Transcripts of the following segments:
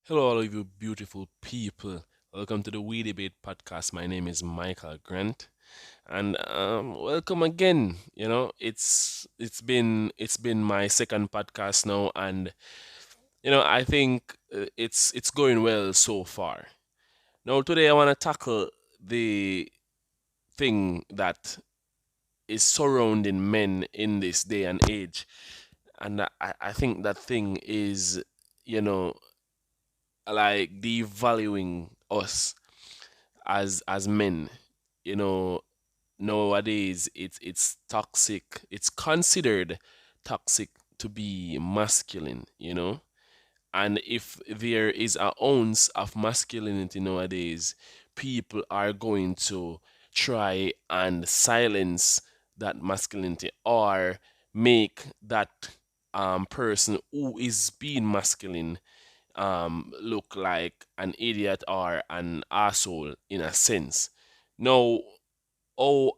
Hello, all of you beautiful people. Welcome to the We Debate podcast. My name is Michael Grant, and welcome again. It's been my second podcast now, and I think it's going well so far. Now, today I want to tackle the thing that is surrounding men in this day and age, and I think that thing is, you know, like devaluing us as men. You know, nowadays it's toxic. It's considered toxic to be masculine, And if there is an ounce of masculinity nowadays, people are going to try and silence that masculinity or make that person who is being masculine look like an idiot or an asshole in a sense. Now,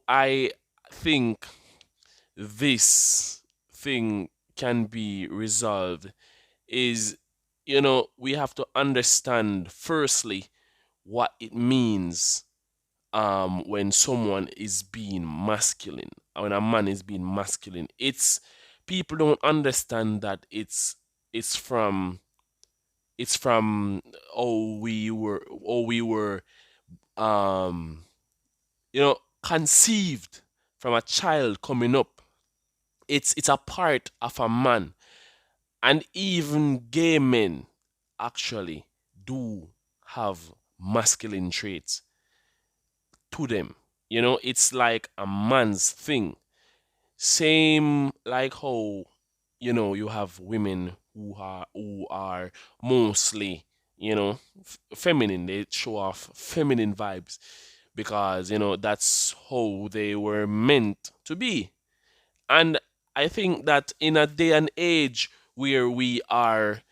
I think this thing can be resolved is, we have to understand firstly what it means when someone is being masculine, when a man is being masculine. It's people don't understand that it's from it's from how we were um conceived from a child coming up. It's a part of a man, and even gay men actually do have masculine traits to them. It's like a man's thing. Same like how you have women who are mostly feminine. They show off feminine vibes because that's how they were meant to be. And I think that in a day and age where we are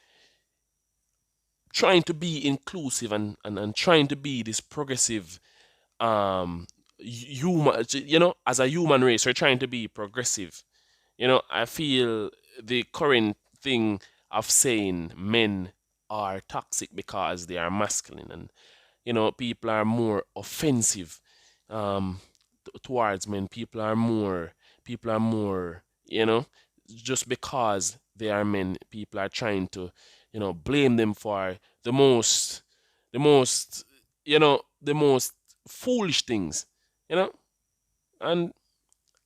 trying to be inclusive and trying to be this progressive human, as a human race, we're trying to be progressive. I feel the current thing of saying men are toxic because they are masculine, and people are more offensive towards men. People are more, just because they are men, people are trying to, blame them for the most, the most foolish things, you know. And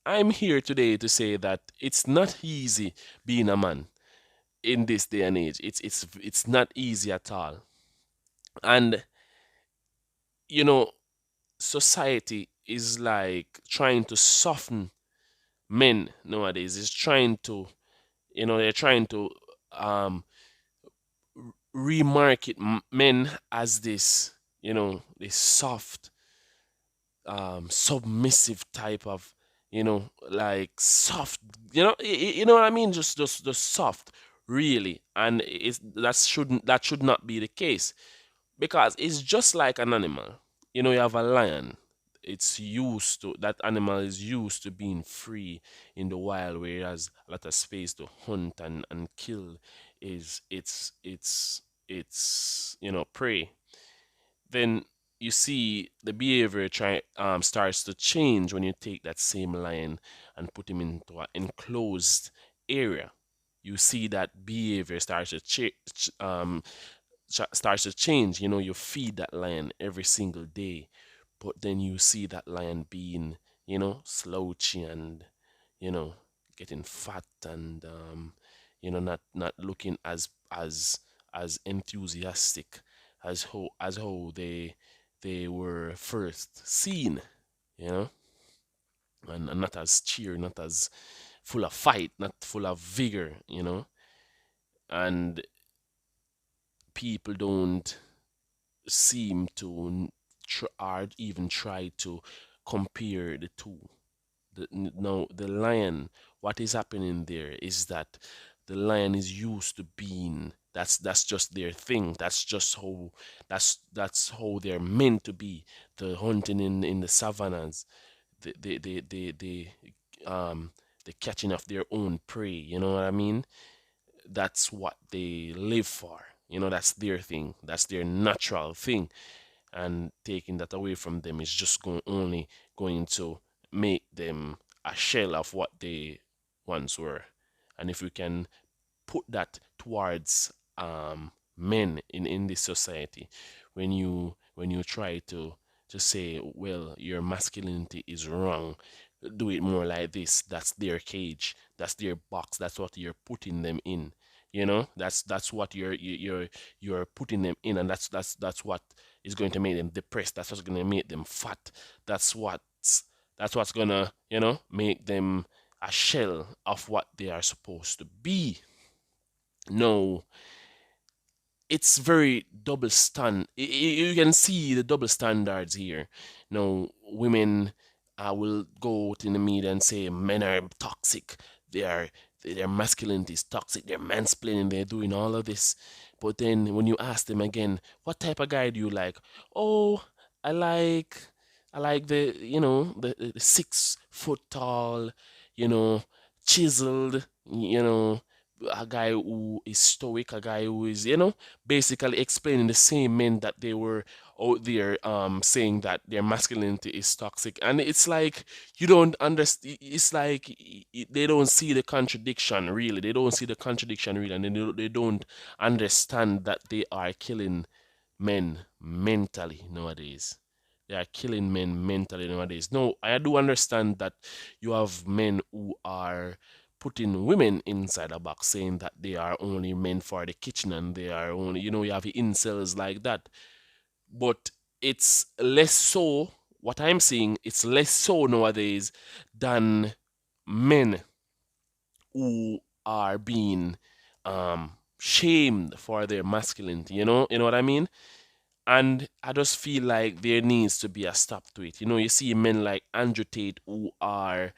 I'm here today to say that it's not easy being a man in this day and age. It's not easy at all. And you know, society is like trying to soften men nowadays. It's trying to, they're trying to um remarket men as this, this soft, submissive type of, like soft, you know what I mean? Just soft, really. And that should not be the case, because it's just like an animal. You have a lion. It's used to that animal is used to being free in the wild, where it has a lot of space to hunt and kill is its prey. Then you see the behavior try starts to change when you take that same lion and put him into an enclosed area. You see that behavior starts to change. You feed that lion every single day, but then you see that lion being, slouchy and, you know, getting fat and, not looking as enthusiastic as how they were first seen, you know, and not as cheer, not as full of fight, not full of vigor, and people don't seem to or even try to compare the two. No, the lion, what is happening there is that the lion is used to being, that's just their thing. That's how they're meant to be. The hunting in the savannas, the the catching of their own prey. You know what I mean? That's what they live for. That's their thing. That's their natural thing. And taking that away from them is just only going to make them a shell of what they once were. And if we can put that towards men in this society, when you try to say, well, your masculinity is wrong, do it more like this. That's their cage. That's their box. That's what you're putting them in. That's what you're putting them in, and that's what is going to make them depressed. That's what's going to make them fat. That's what's gonna make them a shell of what they are supposed to be. No, it's very double stand. You can see the double standards here. Women will go out in the media and say men are toxic. They are their masculinity is toxic. They're mansplaining. They're doing all of this. But then when you ask them again, what type of guy do you like? Oh, I like I like the 6 foot tall, you know, chiseled, a guy who is stoic, a guy who is, basically explaining the same men that they were out there saying that their masculinity is toxic. And it's like you don't understand. It's like they don't see the contradiction really. They don't see the contradiction really, and they don't understand that they are killing men mentally nowadays. They are killing men mentally nowadays. No, I do understand that you have men who are putting women inside a box, saying that they are only meant for the kitchen and they are only, you have the incels like that. But it's less so, what I'm seeing, it's less so nowadays than men who are being shamed for their masculinity. You know what I mean? And I just feel like there needs to be a stop to it. You see men like Andrew Tate who are,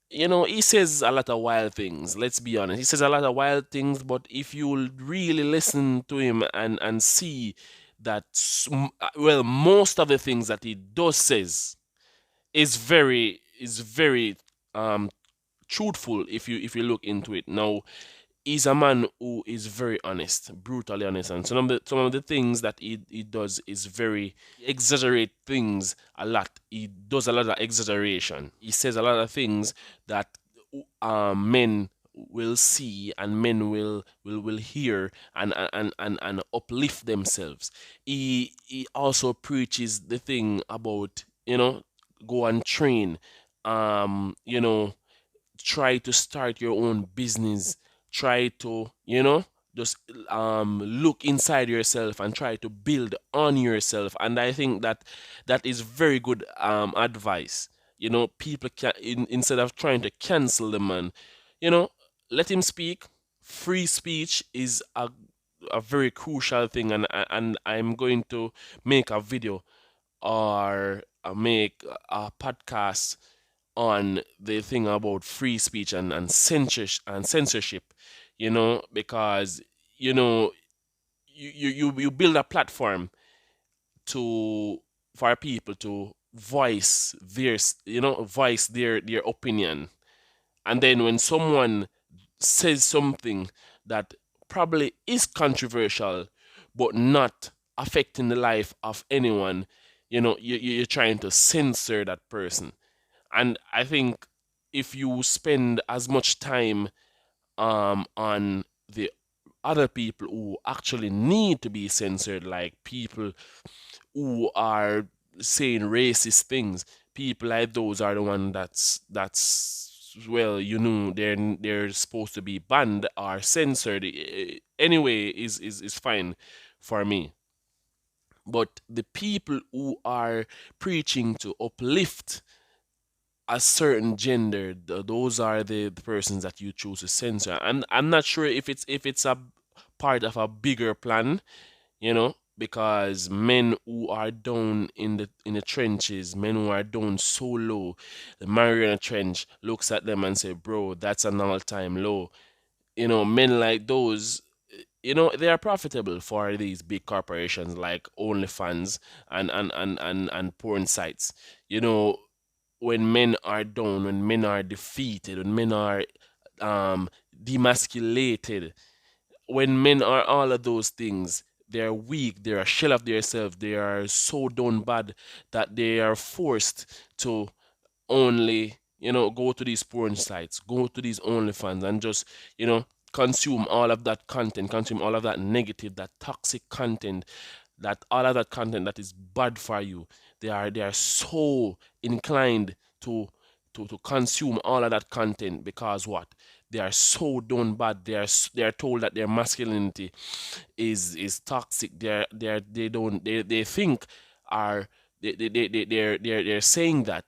he says a lot of wild things. Let's be honest. He says a lot of wild things, but if you really listen to him and see that, well, most of the things that he does says is very um truthful if you look into it. Now, he's a man who is very honest, brutally honest, and some of the things that he does is very he exaggerate things a lot. He does a lot of exaggeration. He says a lot of things that men will see and men will hear and uplift themselves. He also preaches the thing about go and train, you know try to start your own business, try to just look inside yourself and try to build on yourself. And I think that that is very good advice. People can, instead of trying to cancel the man, you know let him speak. Free speech is a very crucial thing, and I'm going to make a video or make a podcast on the thing about free speech and censorship, because you know you build a platform to for people to voice their opinion. And then when someone says something that probably is controversial but not affecting the life of anyone, you're trying to censor that person. And I think if you spend as much time on the other people who actually need to be censored, like people who are saying racist things, people like those are the one that's well, they're supposed to be banned or censored. Anyway, is fine for me. But the people who are preaching to uplift a certain gender, those are the persons that you choose to censor. And I'm not sure if it's a part of a bigger plan, because men who are down in the trenches, men who are down so low, the Mariana Trench looks at them and say, "Bro, that's an all-time low." Men like those, they are profitable for these big corporations like OnlyFans and porn sites. You know, when men are down, when men are defeated, when men are demasculated, When men are all of those things, they are weak, they are a shell of themselves, they are so done bad that they are forced to only, go to these porn sites, go to these OnlyFans, and just, consume all of that content, consume all of that negative, that toxic content, that all of that content that is bad for you. They are so inclined to to consume all of that content because what? They are so done bad. They are told that their masculinity is toxic. They think are they're saying that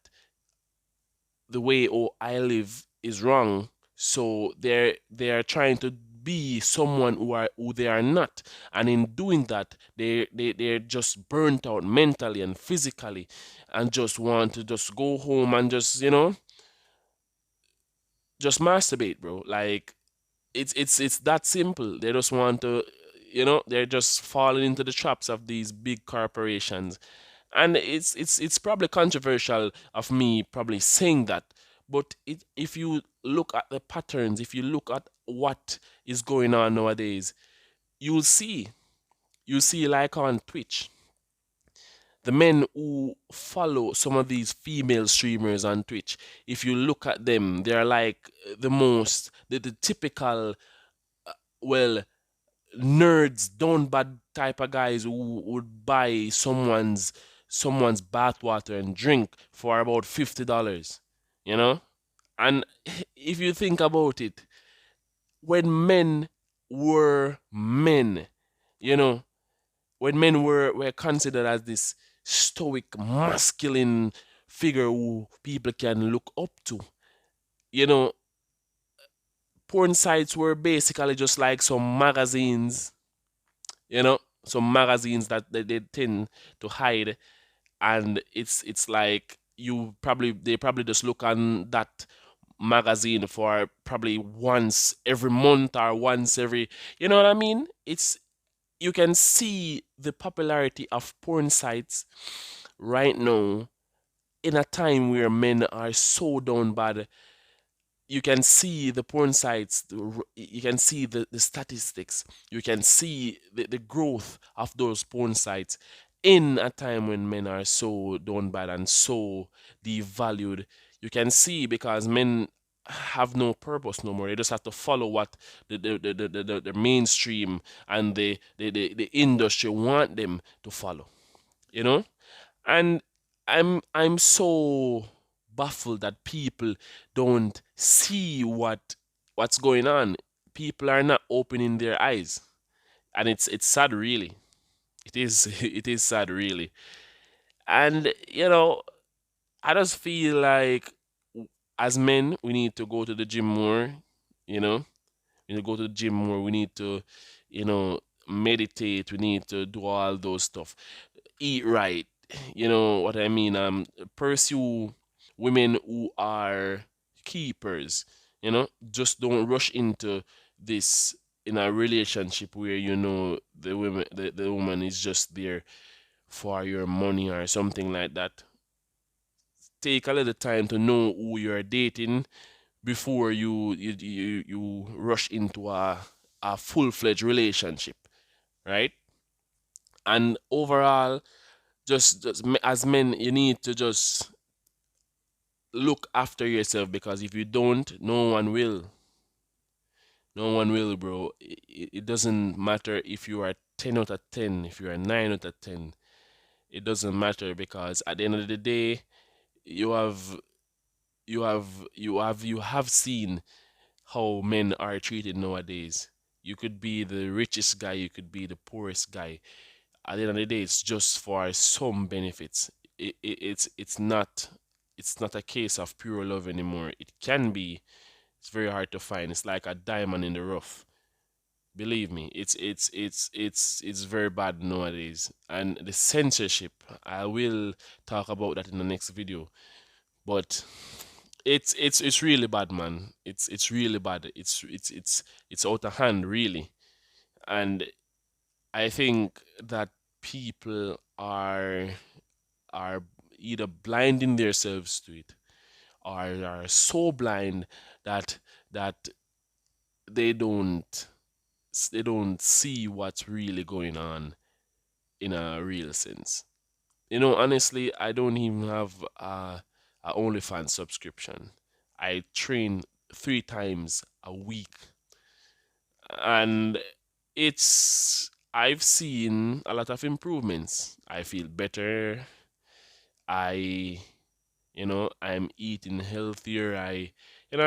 the way I live is wrong. So they're trying to be someone who they are not, and in doing that, they're just burnt out mentally and physically, and just want to just go home and just masturbate, bro. Like it's that simple. They just want to, they're just falling into the traps of these big corporations. And it's probably controversial of me probably saying that, but if you look at the patterns, if you look at what is going on nowadays, you'll see you see like on Twitch, the men who follow some of these female streamers on Twitch, if you look at them, they're like the typical, well, nerds, down bad type of guys who would buy someone's bathwater and drink for about $50, you know? And if you think about it, when men were men, you know, when men were considered as this stoic, masculine figure who people can look up to, you know, porn sites were basically just like some magazines, some magazines that they tend to hide, and it's like they probably just look on that magazine for probably once every month or once every, you know what I mean? It's You can see the popularity of porn sites right now in a time where men are so down bad. You can see the porn sites, you can see the statistics, you can see the growth of those porn sites in a time when men are so done bad and so devalued. You can see because men have no purpose no more. They just have to follow what the mainstream and the industry want them to follow, you know? And I'm so baffled that people don't see what's going on. People are not opening their eyes, and it's sad, really. It is it is sad, really. And I just feel like as men, we need to go to the gym more. You know, we need to go to the gym more. We need to, you know, meditate. We need to do all those stuff. Eat right. You know what I mean? Pursue women who are keepers. Just don't rush into this in a relationship where the woman is just there for your money or something like that. Take a little time to know who you're dating before you rush into a full-fledged relationship, right? And overall, as men, you need to just look after yourself, because if you don't, no one will. No one will, bro. It doesn't matter if you are 10 out of 10, if you are 9 out of 10. It doesn't matter, because at the end of the day, you have you have seen how men are treated nowadays. You could be the richest guy, you could be the poorest guy. At the end of the day, it's just for some benefits. It's not a case of pure love anymore. It can be. It's very hard to find. It's like a diamond in the rough. Believe me, it's very bad nowadays. And the censorship, I will talk about that in the next video. But it's really bad, man. It's really bad. It's out of hand, really. And I think that people are either blinding themselves to it, or are so blind that they don't they don't see what's really going on in a real sense. Honestly, I don't even have a OnlyFans subscription. I train 3 times a week, and I've seen a lot of improvements. I feel better. I I'm eating healthier. I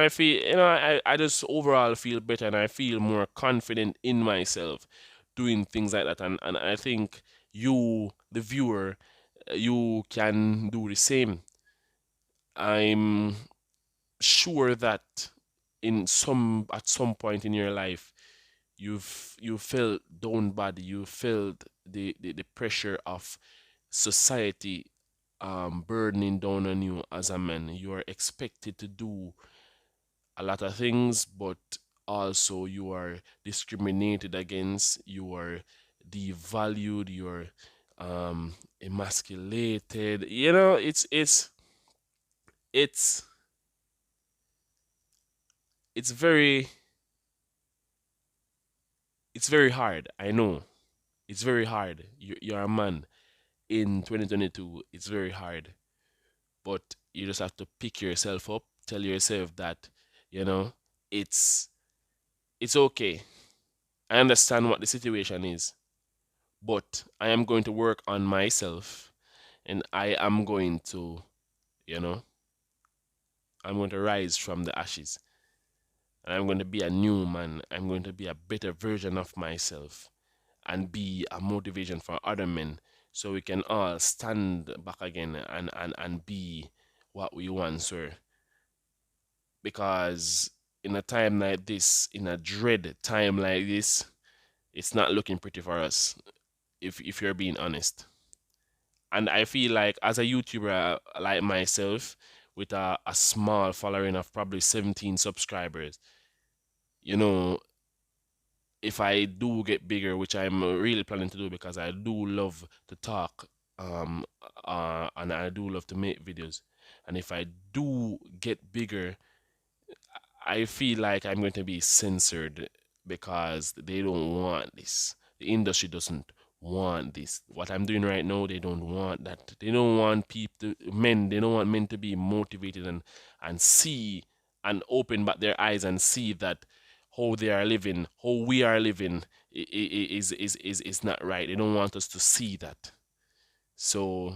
feel, I just overall feel better, and I feel more confident in myself doing things like that. And I think you, the viewer, you can do the same. I'm sure that at some point in your life, you felt down bad. You felt the pressure of society burdening down on you as a man. You are expected to do a lot of things, but also you are discriminated against, you are devalued, you are emasculated. It's it's very it's very hard. I know. It's very hard. You're a man in 2022. It's very hard. But you just have to pick yourself up, tell yourself that, you know, it's it's okay. I understand what the situation is, but I am going to work on myself, and you know, I'm going to rise from the ashes, and I'm going to be a new man. I'm going to be a better version of myself and be a motivation for other men, so we can all stand back again and be what we once were. Because in a time like this, in a dread time like this, it's not looking pretty for us, if you're being honest. And I feel like as a YouTuber like myself, with a small following of probably 17 subscribers, you know, if I do get bigger, which I'm really planning to do because I do love to talk, um, and I do love to make videos, and if I do get bigger, I feel like I'm going to be censored because they don't want this. The industry doesn't want this. What I'm doing right now, they don't want that. They don't want they don't want men to be motivated and see and open back their eyes and see that how they are living, how we are living is not right. They don't want us to see that. So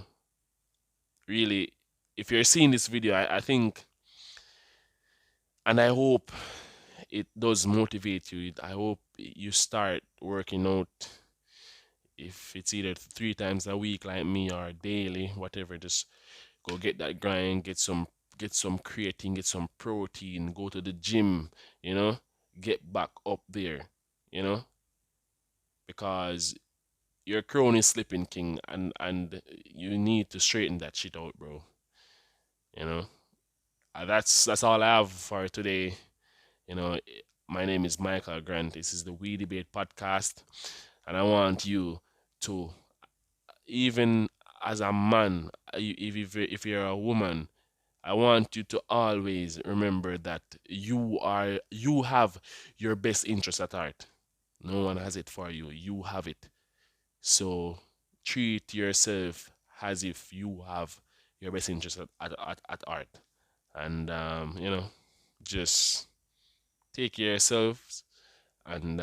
really, if you're seeing this video, I think, and I hope it does motivate you. I hope you start working out, if it's either 3 times a week like me or daily, whatever. Just go get that grind, get some creatine, get some protein, go to the gym, you know, get back up there, you know, because your crown is slipping, king, and you need to straighten that shit out, bro. You know. That's all I have for today. You know, my name is Michael Grant. This is the We Debate podcast, and I want you to, even as a man, if you're a woman, I want you to always remember that you have your best interest at heart. No one has it for you. You have it. So treat yourself as if you have your best interest at heart, and just take care of yourselves, and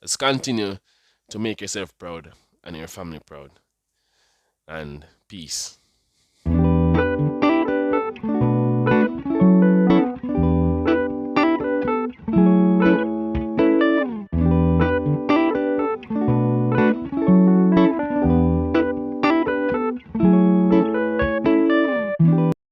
let's continue to make yourself proud and your family proud. And peace.